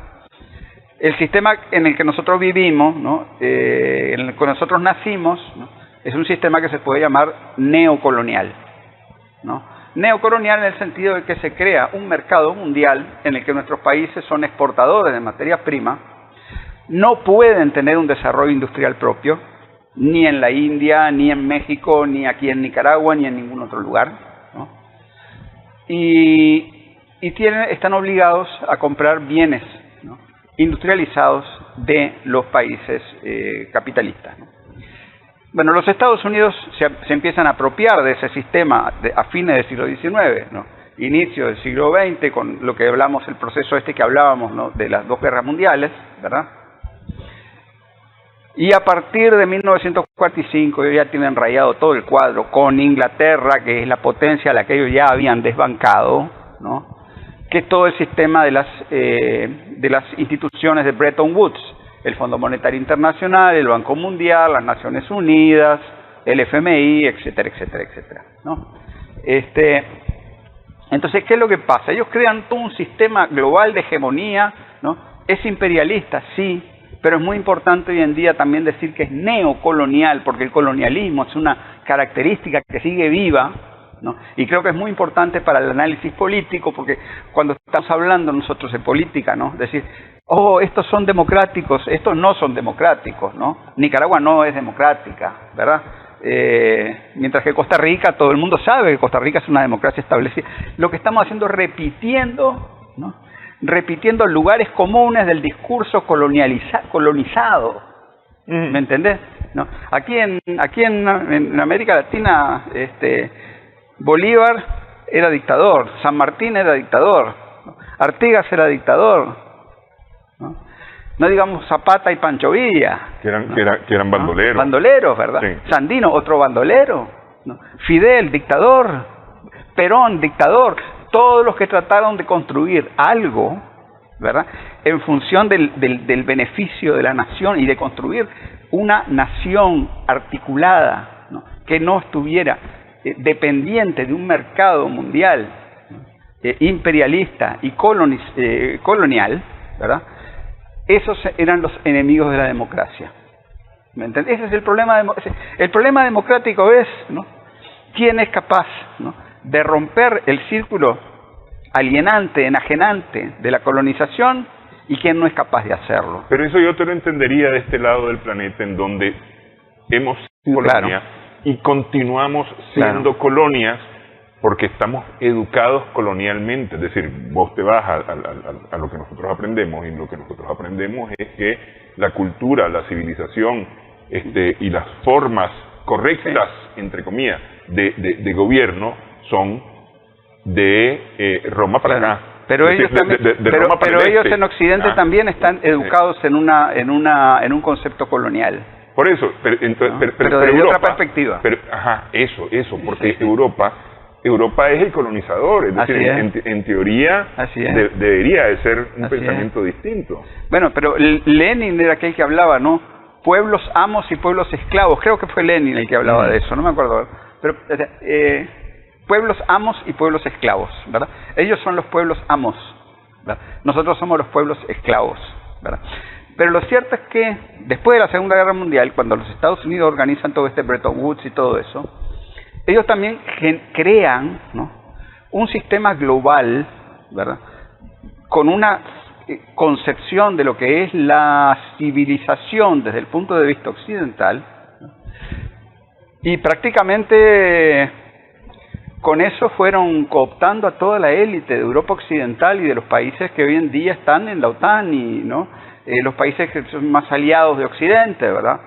El sistema en el que nosotros vivimos, ¿no?, en el que nosotros nacimos, ¿no?, es un sistema que se puede llamar neocolonial, ¿no? Neocolonial en el sentido de que se crea un mercado mundial en el que nuestros países son exportadores de materias primas, no pueden tener un desarrollo industrial propio, ni en la India, ni en México, ni aquí en Nicaragua, ni en ningún otro lugar, ¿no? Y están obligados a comprar bienes, ¿no?, industrializados de los países capitalistas, ¿no? Bueno, los Estados Unidos se empiezan a apropiar de ese sistema a fines del siglo XIX, ¿no? Inicio del siglo XX, con lo que hablamos, el proceso que hablábamos, ¿no? De las dos guerras mundiales, ¿verdad? Y a partir de 1945 ellos ya tienen rayado todo el cuadro con Inglaterra, que es la potencia a la que ellos ya habían desbancado, ¿no? Que es todo el sistema de las instituciones de Bretton Woods, el Fondo Monetario Internacional, el Banco Mundial, las Naciones Unidas, el FMI, etcétera, etcétera, etcétera, ¿no? Entonces, ¿qué es lo que pasa? Ellos crean todo un sistema global de hegemonía, ¿no? Es imperialista, sí, pero es muy importante hoy en día también decir que es neocolonial, porque el colonialismo es una característica que sigue viva, ¿no? Y creo que es muy importante para el análisis político, porque cuando estamos hablando nosotros de política, ¿no? Decir, oh, estos son democráticos, estos no son democráticos, ¿no? Nicaragua no es democrática, ¿verdad? Mientras que Costa Rica, todo el mundo sabe que Costa Rica es una democracia establecida. Lo que estamos haciendo es repitiendo, ¿no? Repitiendo lugares comunes del discurso colonizado. ¿Me entendés? ¿No? Aquí en América Latina, Bolívar era dictador, San Martín era dictador, ¿no? Artigas era dictador, ¿no? No digamos Zapata y Pancho Villa. Que eran bandoleros. ¿No? Bandoleros, ¿verdad? Sí. Sandino, otro bandolero, ¿no? Fidel, dictador. Perón, dictador. Todos los que trataron de construir algo, ¿verdad? En función del beneficio de la nación y de construir una nación articulada, ¿no? Que no estuviera dependiente de un mercado mundial imperialista y colonial, ¿verdad? Esos eran los enemigos de la democracia. ¿Me entiendes? Ese es el problema. El problema democrático es, ¿no? ¿Quién es capaz, ¿no? de romper el círculo alienante, enajenante de la colonización y quién no es capaz de hacerlo? Pero eso yo te lo entendería de este lado del planeta en donde hemos sido colonia y continuamos siendo colonias porque estamos educados colonialmente. Es decir, vos te vas a lo que nosotros aprendemos, y lo que nosotros aprendemos es que la cultura, la civilización y las formas correctas, entre comillas, de gobierno son de Roma para acá. Pero ellos también, pero ellos en Occidente también están educados en un concepto colonial. Por eso, pero desde Europa, otra perspectiva. Pero, eso, porque Europa es el colonizador, es decir, en teoría debería de ser un pensamiento distinto. Bueno, pero Lenin era aquel que hablaba, ¿no? Pueblos amos y pueblos esclavos. Creo que fue Lenin el que hablaba de eso, no me acuerdo. Pero pueblos amos y pueblos esclavos, ¿verdad? Ellos son los pueblos amos, ¿verdad? Nosotros somos los pueblos esclavos, ¿verdad? Pero lo cierto es que después de la Segunda Guerra Mundial, cuando los Estados Unidos organizan todo Bretton Woods y todo eso, ellos también crean, ¿no? un sistema global, ¿verdad? Con una concepción de lo que es la civilización desde el punto de vista occidental, ¿no? Y prácticamente con eso fueron cooptando a toda la élite de Europa Occidental y de los países que hoy en día están en la OTAN y, ¿no? Los países que son más aliados de Occidente, ¿verdad?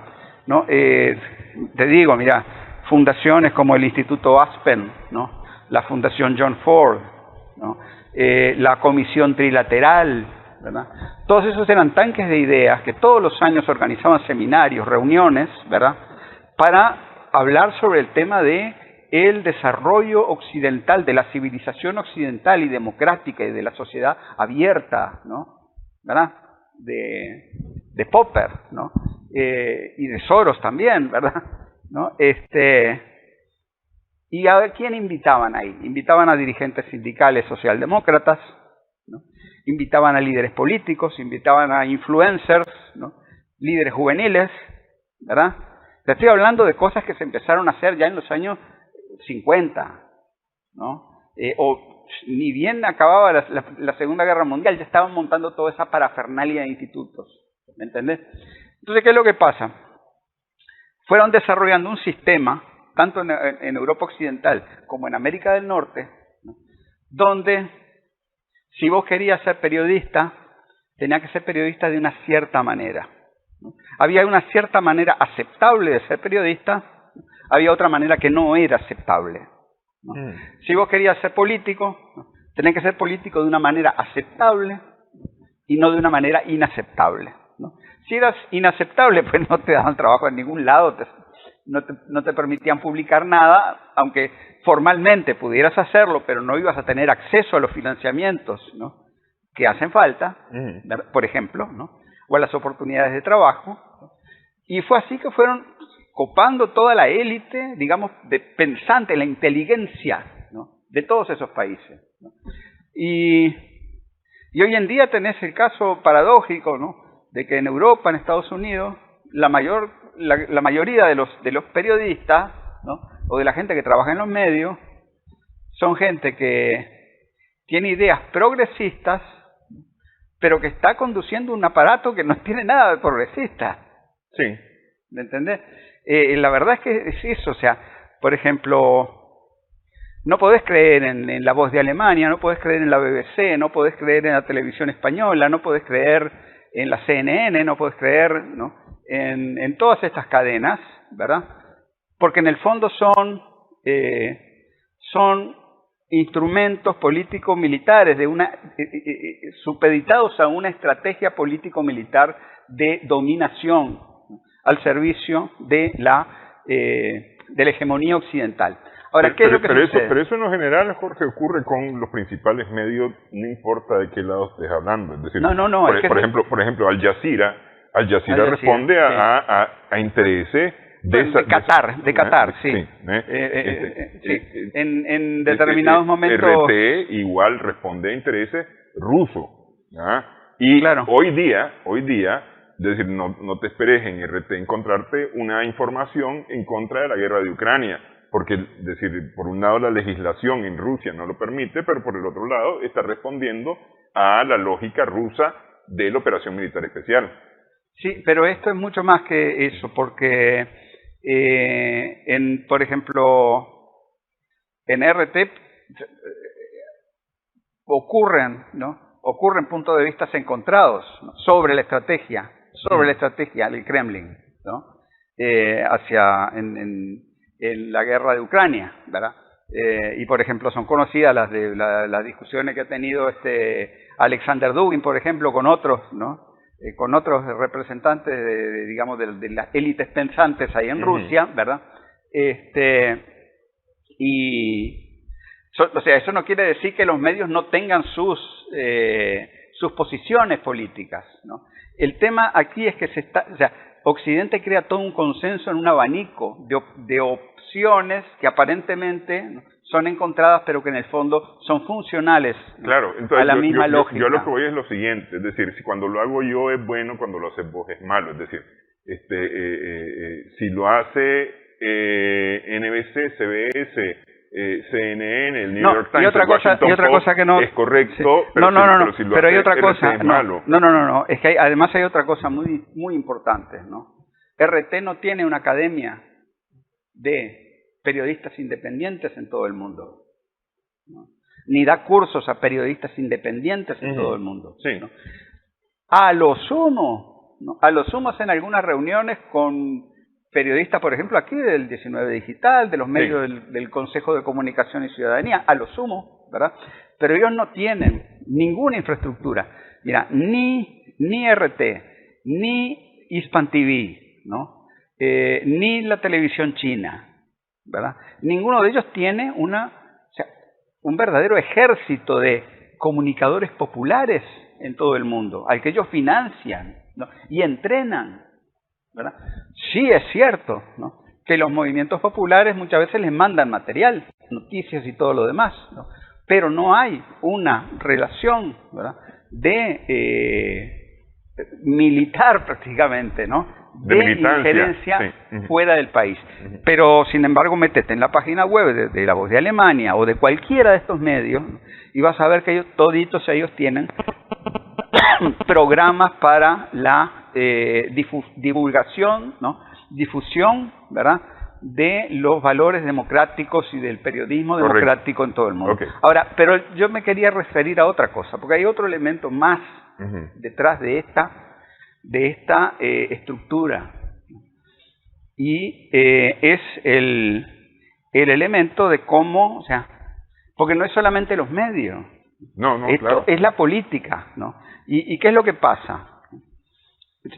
¿No? Te digo, mira, fundaciones como el Instituto Aspen, ¿no? La Fundación John Ford, ¿no? La Comisión Trilateral, ¿verdad? Todos esos eran tanques de ideas que todos los años organizaban seminarios, reuniones, ¿verdad? Para hablar sobre el tema de el desarrollo occidental, de la civilización occidental y democrática y de la sociedad abierta, ¿no? ¿Verdad? De Popper, ¿no? Y de Soros también, ¿verdad? ¿No? ¿Y a quién invitaban ahí? Invitaban a dirigentes sindicales socialdemócratas, ¿no? Invitaban a líderes políticos, invitaban a influencers, ¿no? Líderes juveniles, ¿verdad? Te estoy hablando de cosas que se empezaron a hacer ya en los años 50, ¿no? Ni bien acababa la Segunda Guerra Mundial, ya estaban montando toda esa parafernalia de institutos, ¿me entendés? Entonces, ¿qué es lo que pasa? Fueron desarrollando un sistema, tanto en Europa Occidental como en América del Norte, ¿no? Donde si vos querías ser periodista, tenía que ser periodista de una cierta manera, ¿no? Había una cierta manera aceptable de ser periodista, había otra manera que no era aceptable, ¿no? Si vos querías ser político, tenés que ser político de una manera aceptable y no de una manera inaceptable, ¿no? Si eras inaceptable, pues no te daban trabajo en ningún lado, no te permitían publicar nada, aunque formalmente pudieras hacerlo, pero no ibas a tener acceso a los financiamientos, ¿no?, que hacen falta, por ejemplo, ¿no?, o a las oportunidades de trabajo, ¿no? Y fue así que fueron copando toda la élite, digamos, de pensante, la inteligencia, ¿no?, de todos esos países, ¿no? Y hoy en día tenés el caso paradójico, ¿no?, de que en Europa, en Estados Unidos, la mayoría de los periodistas, ¿no?, o de la gente que trabaja en los medios, son gente que tiene ideas progresistas, pero que está conduciendo un aparato que no tiene nada de progresista. Sí. ¿Me entendés? La verdad es que es eso, o sea, por ejemplo, no podés creer en La Voz de Alemania, no podés creer en la BBC, no podés creer en la televisión española, no podés creer en la CNN, no podés creer, ¿no?, en todas estas cadenas, ¿verdad? Porque en el fondo son instrumentos político-militares supeditados a una estrategia político-militar de dominación al servicio de la hegemonía occidental. Ahora, ¿qué es lo que sucede? Pero eso en lo general, Jorge, ocurre con los principales medios, no importa de qué lado estés hablando. Es decir, por ejemplo, Al Jazeera responde sí, a intereses de Qatar, sí. En determinados momentos. RT igual responde a intereses rusos. Y claro, hoy día, es decir, no te esperes en RT encontrarte una información en contra de la guerra de Ucrania, porque, es decir, por un lado la legislación en Rusia no lo permite, pero por el otro lado está respondiendo a la lógica rusa de la operación militar especial. Sí, pero esto es mucho más que eso, porque por ejemplo, en RT ocurren puntos de vista encontrados, ¿no?, sobre la estrategia del Kremlin, ¿no?, en la guerra de Ucrania, ¿verdad? Y por ejemplo son conocidas las discusiones que ha tenido Alexander Dugin, por ejemplo, con otros, ¿no?, con otros representantes de las élites pensantes ahí en Rusia, ¿verdad? O sea, eso no quiere decir que los medios no tengan sus posiciones políticas, ¿no? El tema aquí es que Occidente crea todo un consenso en un abanico de opciones que aparentemente, ¿no?, son encontradas, pero que en el fondo son funcionales, ¿no?, claro, entonces, a la misma lógica. Yo lo que voy es lo siguiente, es decir, si cuando lo hago yo es bueno, cuando lo haces vos es malo. Es decir, si lo hace NBC, CBS, CNN, el New York Times, otra cosa que no es correcto, sí. pero no, si lo pero hace hay otra RT cosa, es malo. No, es que además hay otra cosa muy, muy importante, ¿no? RT no tiene una academia de periodistas independientes en todo el mundo, ¿no?, ni da cursos a periodistas independientes en todo el mundo, sí, ¿no? A lo sumo hacen algunas reuniones con periodistas, por ejemplo, aquí del 19 Digital, de los medios del Consejo de Comunicación y Ciudadanía, a lo sumo, ¿verdad? Pero ellos no tienen ninguna infraestructura. Mira, ni RT, ni Hispan TV, ¿no?, ni la televisión china, ¿verdad? Ninguno de ellos tiene un verdadero ejército de comunicadores populares en todo el mundo, al que ellos financian, ¿no?, y entrenan, ¿verdad? Sí es cierto, ¿no?, que los movimientos populares muchas veces les mandan material, noticias y todo lo demás, ¿no?, pero no hay una relación, ¿verdad?, militar prácticamente, ¿no?, de injerencia fuera del país. Pero, sin embargo, métete en la página web de La Voz de Alemania o de cualquiera de estos medios y vas a ver que toditos ellos tienen programas para la divulgación, ¿no?, difusión, ¿verdad?, de los valores democráticos y del periodismo democrático en todo el mundo. Ahora, pero yo me quería referir a otra cosa, porque hay otro elemento más detrás de esta de esta estructura. Y es el elemento de cómo, o sea, porque no es solamente los medios, esto claro. es la política, ¿no? ¿Y qué es lo que pasa?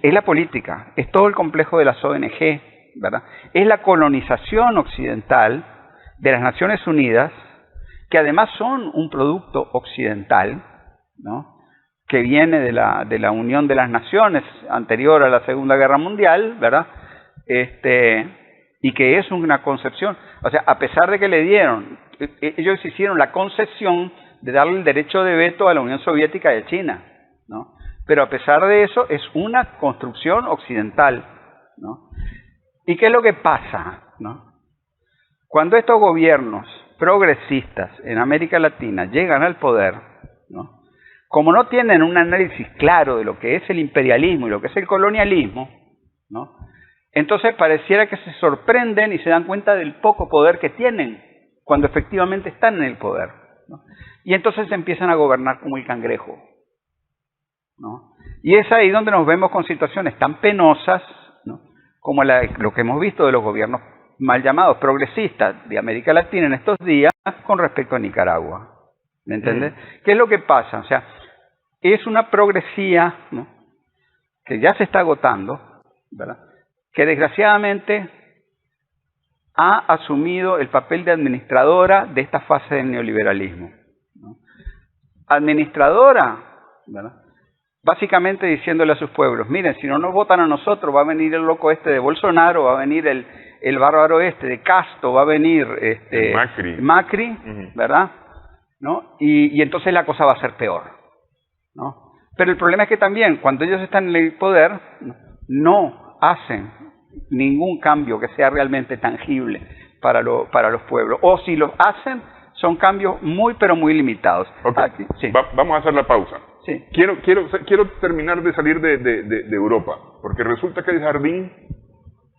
Es la política, es todo el complejo de las ONG, ¿verdad? Es la colonización occidental de las Naciones Unidas, que además son un producto occidental, ¿no? Que viene de la Unión de las Naciones anterior a la Segunda Guerra Mundial, ¿verdad? Y que es una concepción, o sea, a pesar de que le dieron, ellos hicieron la concesión de darle el derecho de veto a la Unión Soviética y a China, ¿no? Pero a pesar de eso es una construcción occidental, ¿no? ¿Y qué es lo que pasa, ¿no? Cuando estos gobiernos progresistas en América Latina llegan al poder, ¿no? Como no tienen un análisis claro de lo que es el imperialismo y lo que es el colonialismo, ¿no? Entonces pareciera que se sorprenden y se dan cuenta del poco poder que tienen cuando efectivamente están en el poder, ¿no? Y entonces empiezan a gobernar como el cangrejo, ¿no? Y es ahí donde nos vemos con situaciones tan penosas, ¿no? Como lo que hemos visto de los gobiernos mal llamados progresistas de América Latina en estos días con respecto a Nicaragua. ¿Me entiendes? ¿Qué es lo que pasa? O sea, es una progresía, ¿no? Que ya se está agotando, ¿verdad? Que desgraciadamente ha asumido el papel de administradora de esta fase del neoliberalismo, ¿no? Administradora, ¿verdad? Básicamente diciéndole a sus pueblos, miren, si no nos votan a nosotros, va a venir el loco este de Bolsonaro, va a venir el bárbaro este de Castro, va a venir Macri, ¿verdad? ¿No? Y entonces la cosa va a ser peor, ¿no? Pero el problema es que también, cuando ellos están en el poder, no hacen ningún cambio que sea realmente tangible para los pueblos. O si los hacen, son cambios muy, pero muy limitados. Okay. Aquí, sí. Vamos a hacer la pausa. Sí. Quiero terminar de salir de Europa, porque resulta que el jardín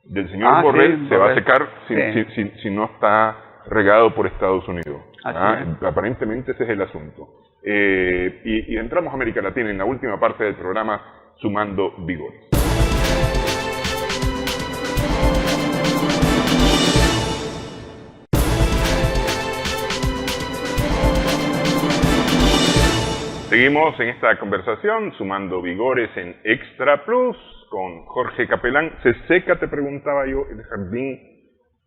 del señor Borrell se va a secar si no está regado por Estados Unidos. Aparentemente ese es el asunto. Y entramos a América Latina en la última parte del programa, Sumando Vigores. Seguimos en esta conversación, Sumando Vigores en Extra Plus, con Jorge Capelán. ¿Se seca, te preguntaba yo, el jardín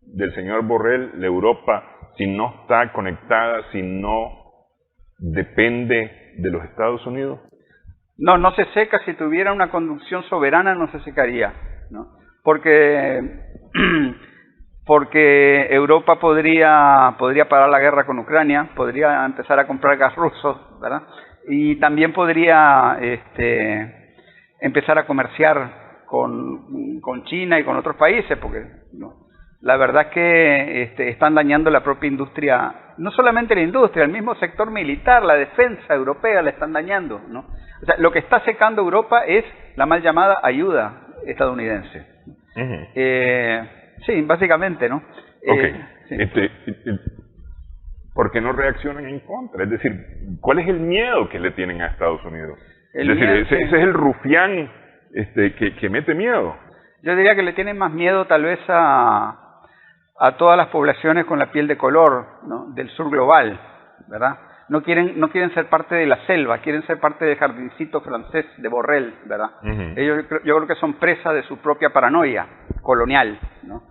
del señor Borrell, la Europa, si no está conectada, si no depende de los Estados Unidos? No se seca. Si tuviera una conducción soberana no se secaría, ¿no? Porque Europa podría parar la guerra con Ucrania, podría empezar a comprar gas ruso, ¿verdad? Y también podría empezar a comerciar con China y con otros países, porque la verdad es que están dañando la propia industria, no solamente la industria, el mismo sector militar, la defensa europea la están dañando, ¿no? O sea, lo que está secando Europa es la mal llamada ayuda estadounidense. Sí, básicamente, ¿no? Sí. ¿Por qué no reaccionan en contra? Es decir, ¿cuál es el miedo que le tienen a Estados Unidos? Ese es el rufián que mete miedo. Yo diría que le tienen más miedo tal vez a todas las poblaciones con la piel de color, ¿no? Del sur global, ¿verdad? No quieren ser parte de la selva, quieren ser parte del jardincito francés de Borrell, ¿verdad? Yo creo que son presas de su propia paranoia colonial, ¿no?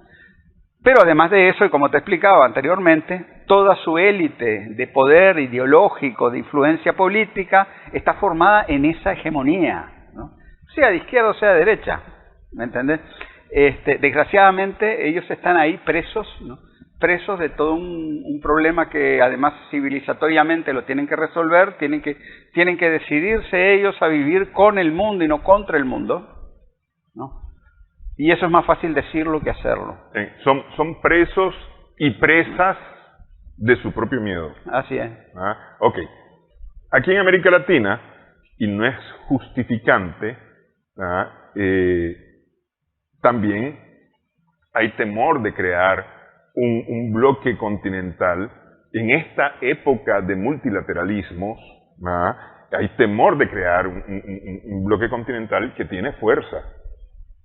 Pero además de eso, y como te explicaba anteriormente, toda su élite de poder ideológico, de influencia política, está formada en esa hegemonía, ¿no? Sea de izquierda o sea de derecha, ¿me entendés? Desgraciadamente ellos están ahí presos, ¿no? Presos de todo un problema que además civilizatoriamente lo tienen que resolver, tienen que decidirse ellos a vivir con el mundo y no contra el mundo, ¿no? Y eso es más fácil decirlo que hacerlo. Son presos y presas de su propio miedo. Así es. Ok. Aquí en América Latina, y no es justificante, también hay temor de crear un bloque continental en esta época de multilateralismos. hay temor de crear un bloque continental que tiene fuerza,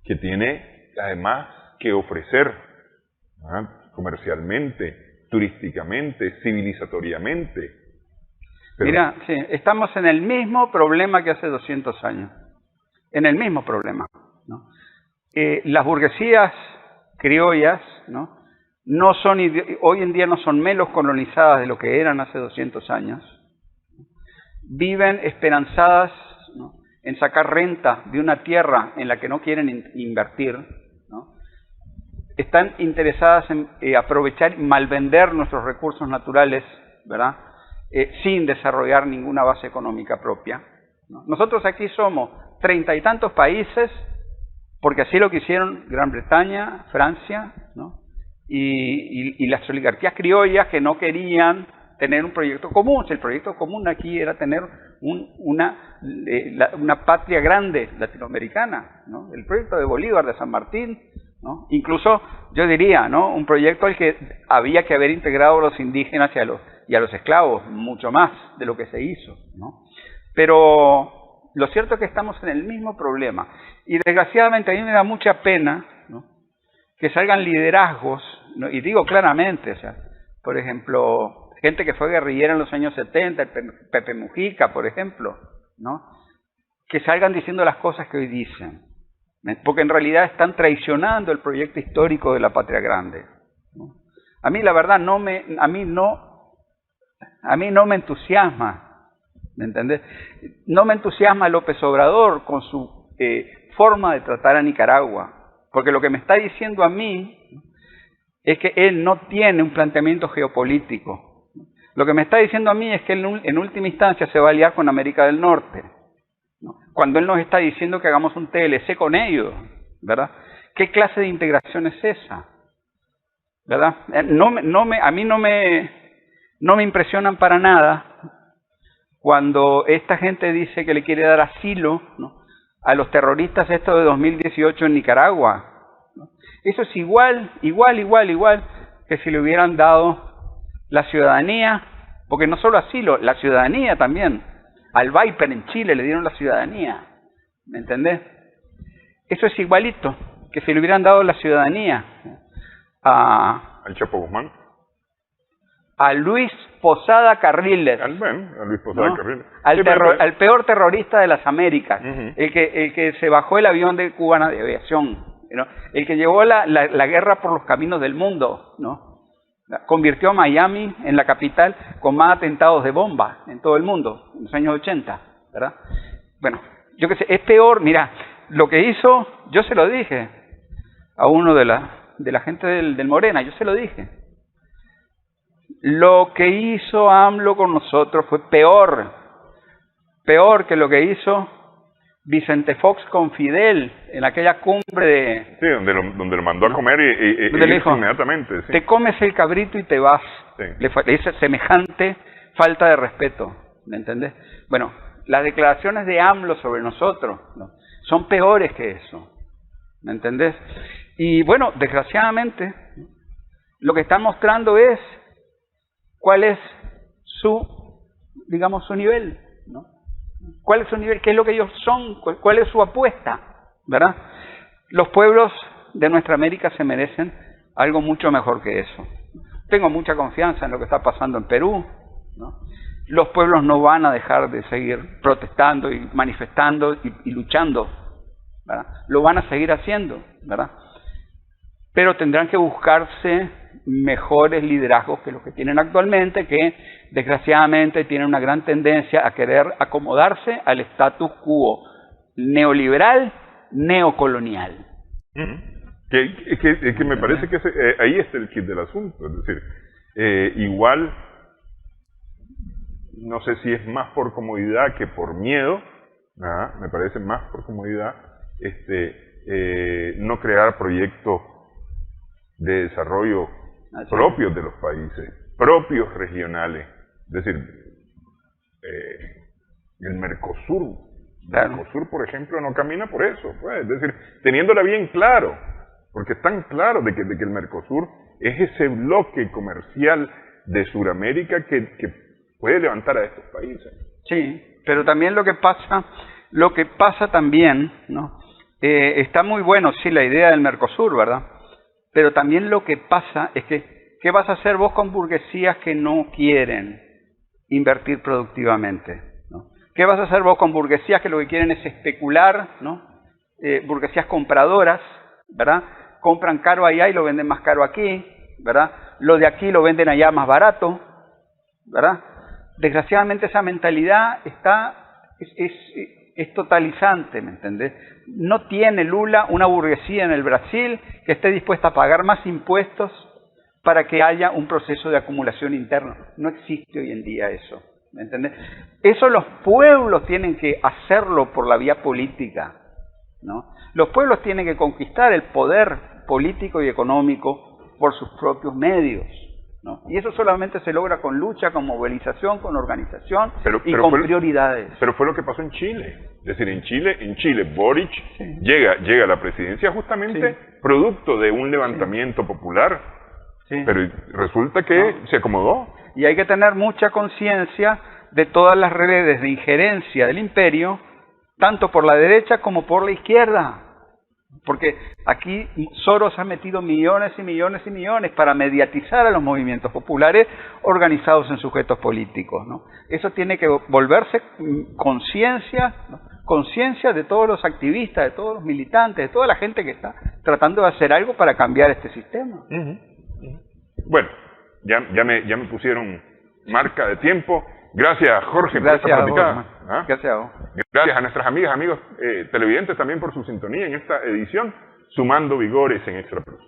que tiene además que ofrecer, comercialmente, turísticamente, civilizatoriamente. Pero, mira, sí, estamos en el mismo problema que hace 200 años. En el mismo problema, ¿no? Las burguesías criollas, ¿no? Hoy en día no son menos colonizadas de lo que eran hace 200 años. Viven esperanzadas, ¿no?, en sacar renta de una tierra en la que no quieren invertir, ¿no? Están interesadas en aprovechar y malvender nuestros recursos naturales, ¿verdad? Sin desarrollar ninguna base económica propia, ¿no? Nosotros aquí somos 30 y tantos países, porque así lo quisieron Gran Bretaña, Francia, ¿no?, y las oligarquías criollas que no querían tener un proyecto común. El proyecto común aquí era tener una patria grande latinoamericana, ¿no? El proyecto de Bolívar, de San Martín, ¿no? Incluso yo diría, ¿no?, un proyecto al que había que haber integrado a los indígenas y a los esclavos, mucho más de lo que se hizo, ¿no? Pero lo cierto es que estamos en el mismo problema. Y desgraciadamente a mí me da mucha pena, ¿no?, que salgan liderazgos, ¿no? Y digo claramente, o sea, por ejemplo, gente que fue guerrillera en los años 70, Pepe Mujica, por ejemplo, ¿no?, que salgan diciendo las cosas que hoy dicen, porque en realidad están traicionando el proyecto histórico de la patria grande, ¿no? A mí la verdad a mí no me entusiasma, ¿me entendés? No me entusiasma López Obrador con su forma de tratar a Nicaragua, porque lo que me está diciendo a mí es que él no tiene un planteamiento geopolítico. Lo que me está diciendo a mí es que él en última instancia se va a aliar con América del Norte, ¿no?, cuando él nos está diciendo que hagamos un TLC con ellos, ¿verdad? ¿Qué clase de integración es esa? ¿Verdad? A mí no me impresionan para nada cuando esta gente dice que le quiere dar asilo, ¿no?, a los terroristas estos de 2018 en Nicaragua, ¿no? Eso es igual que si le hubieran dado la ciudadanía, porque no solo asilo, la ciudadanía también. Al Viper en Chile le dieron la ciudadanía, ¿me entendés? Eso es igualito que si le hubieran dado la ciudadanía al Chapo Guzmán, a Luis Posada Carriles, a Luis Posada, ¿no?, Carriles, al peor terrorista de las Américas, el que se bajó el avión de Cubana de Aviación, ¿no?, el que llevó la guerra por los caminos del mundo, ¿no?, convirtió a Miami en la capital con más atentados de bomba en todo el mundo en los años 80, ¿verdad? Bueno, yo qué sé, es peor. Mira, lo que hizo, yo se lo dije a uno de la gente del Morena, yo se lo dije. Lo que hizo AMLO con nosotros fue peor que lo que hizo Vicente Fox con Fidel en aquella cumbre de... Sí, donde lo mandó a comer y le dijo, inmediatamente. Sí. Te comes el cabrito y te vas. Sí. Le hizo semejante falta de respeto, ¿me entendés? Bueno, las declaraciones de AMLO sobre nosotros, ¿no?, son peores que eso, ¿me entendés? Y bueno, desgraciadamente, lo que están mostrando es cuál es su nivel, ¿no? ¿Cuál es su nivel? ¿Qué es lo que ellos son? ¿Cuál es su apuesta? ¿Verdad? Los pueblos de nuestra América se merecen algo mucho mejor que eso. Tengo mucha confianza en lo que está pasando en Perú, ¿no? Los pueblos no van a dejar de seguir protestando y manifestando y luchando, ¿verdad? Lo van a seguir haciendo, ¿verdad? Pero tendrán que buscarse mejores liderazgos que los que tienen actualmente, que desgraciadamente tienen una gran tendencia a querer acomodarse al status quo neoliberal, neocolonial. Que me parece que ahí está el kit del asunto. Es decir, igual, no sé si es más por comodidad que por miedo, me parece más por comodidad, no crear proyectos de desarrollo propios de los países, propios regionales. Es decir, el Mercosur, por ejemplo, no camina por eso, pues. Es decir, teniéndola bien claro, porque es tan claro de que el Mercosur es ese bloque comercial de Sudamérica que puede levantar a estos países. Sí. Pero también lo que pasa también, ¿no? Está muy bueno, sí, la idea del Mercosur, ¿verdad? Pero también lo que pasa es que, ¿qué vas a hacer vos con burguesías que no quieren invertir productivamente, ¿no? ¿Qué vas a hacer vos con burguesías que lo que quieren es especular, ¿no? Burguesías compradoras, ¿verdad? Compran caro allá y lo venden más caro aquí, ¿verdad? Lo de aquí lo venden allá más barato, ¿verdad? Desgraciadamente esa mentalidad es totalizante, ¿me entendés? No tiene Lula una burguesía en el Brasil que esté dispuesta a pagar más impuestos para que haya un proceso de acumulación interno. No existe hoy en día eso, ¿me entendés? Eso los pueblos tienen que hacerlo por la vía política, ¿no? Los pueblos tienen que conquistar el poder político y económico por sus propios medios, ¿no? Y eso solamente se logra con lucha, con movilización, con organización y con prioridades. Pero fue lo que pasó en Chile. Es decir, en Chile Boric llega a la presidencia justamente producto de un levantamiento popular, pero resulta que se acomodó. Y hay que tener mucha conciencia de todas las redes de injerencia del imperio, tanto por la derecha como por la izquierda. Porque aquí Soros ha metido millones y millones y millones para mediatizar a los movimientos populares organizados en sujetos políticos, ¿no? Eso tiene que volverse conciencia, ¿no? Conciencia de todos los activistas, de todos los militantes, de toda la gente que está tratando de hacer algo para cambiar este sistema. Bueno, ya me pusieron marca de tiempo. Gracias, Jorge, por esta platicada. Gracias a vos. Gracias a nuestras amigas, amigos televidentes también por su sintonía en esta edición, Sumando Vigores en Extra Plus.